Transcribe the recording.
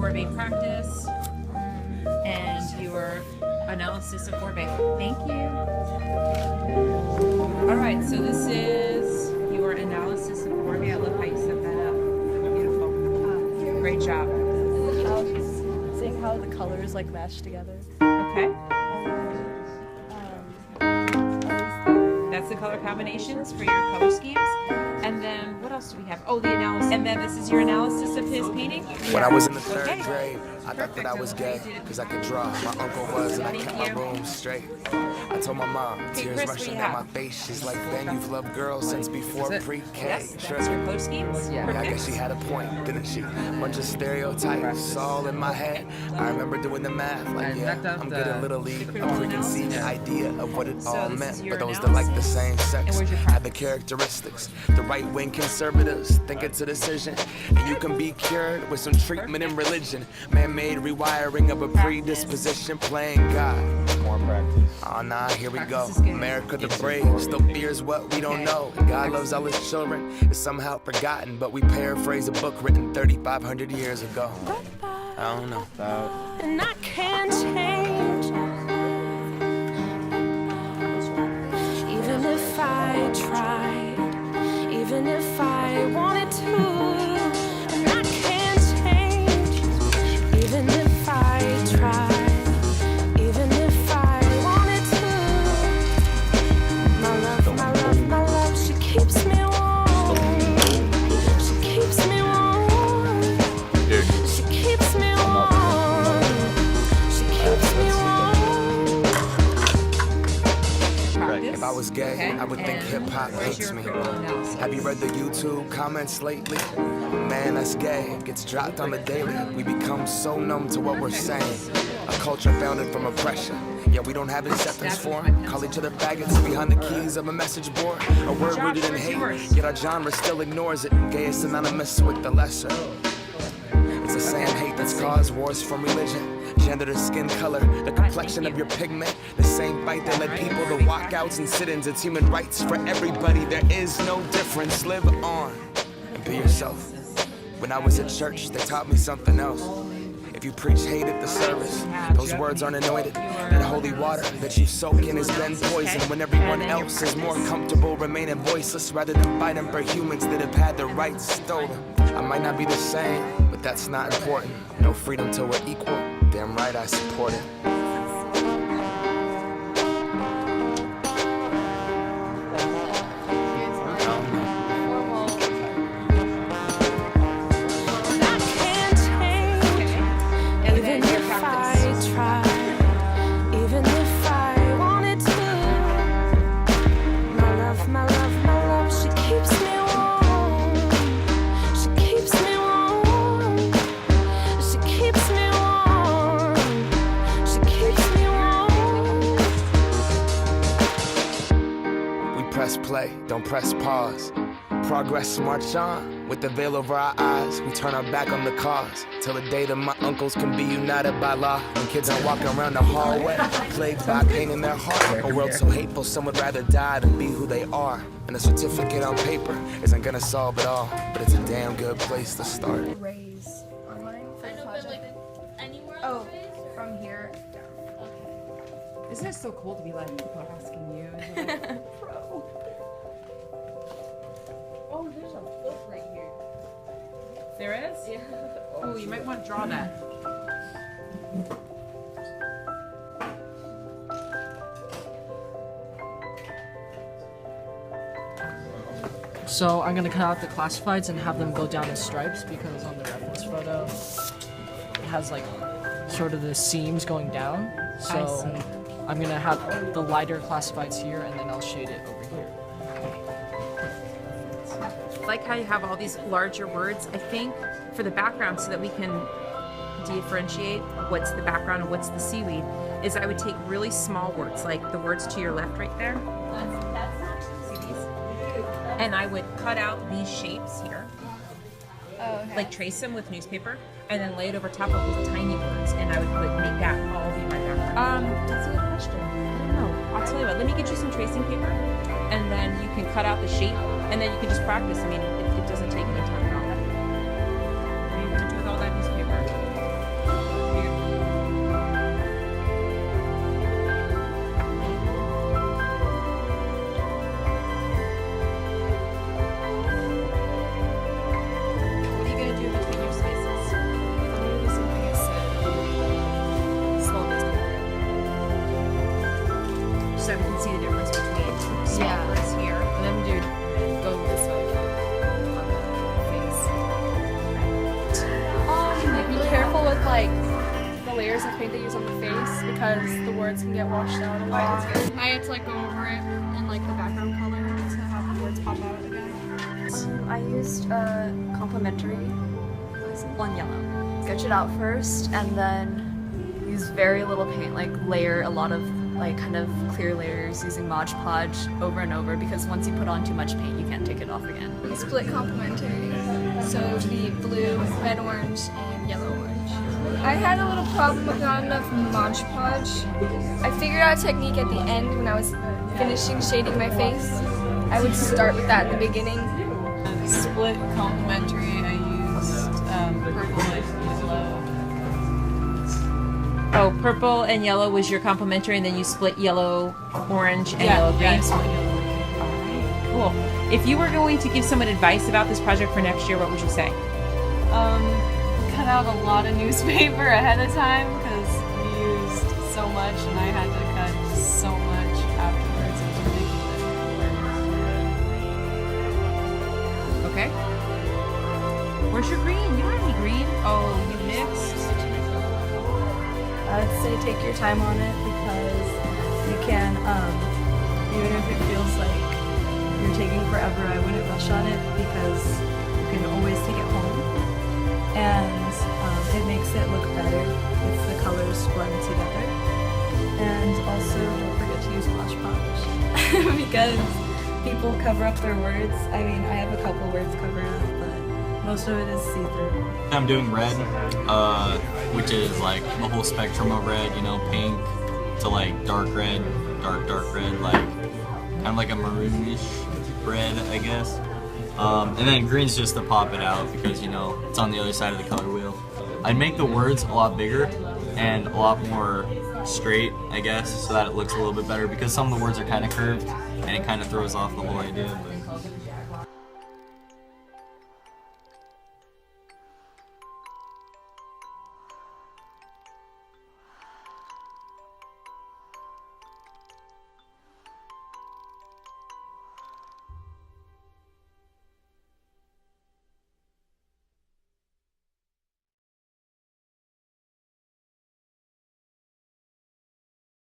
Borbay practice and your analysis of Borbay. Thank you. All right, so this is your analysis of Borbay. I love how you set that up. Beautiful. Great job. Seeing how the colors like match together. Okay. That's the color combinations for your color schemes. And then what else do we have? Oh, the analysis. And then this is your analysis of his painting? When I was in the third grade, I thought that I was gay because I could draw. My uncle was, and I kept my room straight. I told my mom, tears rushing down my face. She's like, Ben, you've loved girls since before pre-K. Yes, that's your color schemes? Yeah, I guess she had a point, didn't she? Bunch of stereotypes all in my head. I remember doing the math, like, yeah, I'm good at Little League. A preconceived idea of what it all meant. But those that like the same sex had the characteristics. The right-wing conservatives think it's a decision. And you can be cured with some treatment in religion. Man-made rewiring of a predisposition, playing God. More practice. Oh nah, here we go. America the brave still fears what we don't know. God loves all his children. It's somehow forgotten, but we paraphrase a book written 3,500 years ago. I don't know. And I can't change. Even if I tried, even if I wanted to. And I can't change. Even if I tried. If I was gay, I would think hip-hop hates me. Have you read the YouTube comments lately? Man, that's gay. Gets dropped on the daily. We become so numb to what we're saying. A culture founded from oppression. Yeah, we don't have acceptance for it. Call each other faggots behind the keys of a message board. A word rooted in hate, yet our genre still ignores it. Gay is synonymous with the lesser. It's the same hate that's caused wars from religion. Gender to skin color, the complexion of your pigment. The same fight that led people to walkouts and sit-ins. It's human rights for everybody. There is no difference. Live on and be yourself. When I was at church, they taught me something else. If you preach hate at the service, those words aren't anointed. That holy water that you soak in has been poisoned when everyone else is more comfortable remaining voiceless rather than fighting for humans that have had their rights stolen. I might not be the same, but that's not important. No freedom till we're equal. Damn right I support it. Press play, don't press pause. Progress march on, with the veil over our eyes. We turn our back on the cause, till the day that my uncles can be united by law. When kids are walking around the hallway, plagued by pain in their heart. A world so hateful, some would rather die than be who they are. And a certificate on paper isn't gonna solve it all, but it's a damn good place to start. Raise online for the project. Anywhere Oh, from here down. Isn't it so cool to be like people asking you? Pro. Oh, there's a book right here. There is? Yeah. Oh, you might want to draw that. So I'm gonna cut out the classifieds and have them go down in stripes because on the reference photo it has like sort of the seams going down. So I'm gonna have the lighter classifieds here and then I'll shade it over here. I like how you have all these larger words, I think, for the background so that we can differentiate what's the background and what's the seaweed, is I would take really small words, like the words to your left right there. See these? And I would cut out these shapes here, like trace them with newspaper, and then lay it over top of these tiny words, and I would make that all be my background. That's a good question. I don't know. I'll tell you what, let me get you some tracing paper, and then you can cut out the shape, and then you can just practice. I mean, it doesn't take any time at all. What are you going to do with all that newspaper? layers of paint they use on the face because the words can get washed out a lot. I had to like go over it in like the background color to have the words pop out again. I used complementary on yellow. Sketch it out first and then use very little paint, like layer a lot of like kind of clear layers using Mod Podge over and over because once you put on too much paint you can't take it off again. Split complementary, so it would be blue, red, orange, and yellow, orange. I had a little problem with not enough Mod Podge. I figured out a technique at the end when I was finishing shading my face. I would start with that in the beginning. Split complementary, I used purple and yellow. Oh, purple and yellow was your complementary, and then you split yellow, orange, and yellow green. Yeah, split yellow. Cool. If you were going to give someone advice about this project for next year, what would you say? Cut out a lot of newspaper ahead of time because we used so much and I had to cut so much afterwards. Okay. Where's your green? You don't have any green. Oh, you mixed. I'd say take your time on it because you can, even if it feels like you're taking forever, I wouldn't rush on it because you can always take it home. And it makes it look better if the colors blend together. And also don't forget to use Mod Podge because people cover up their words. I mean, I have a couple words covered up, but most of it is see-through. I'm doing red, which is like the whole spectrum of red, you know, pink to like dark red, dark red, like kind of like a maroonish red, I guess. And then green's just to pop it out because, you know, it's on the other side of the color wheel. I'd make the words a lot bigger and a lot more straight, I guess, so that it looks a little bit better because some of the words are kind of curved and it kind of throws off the whole idea. But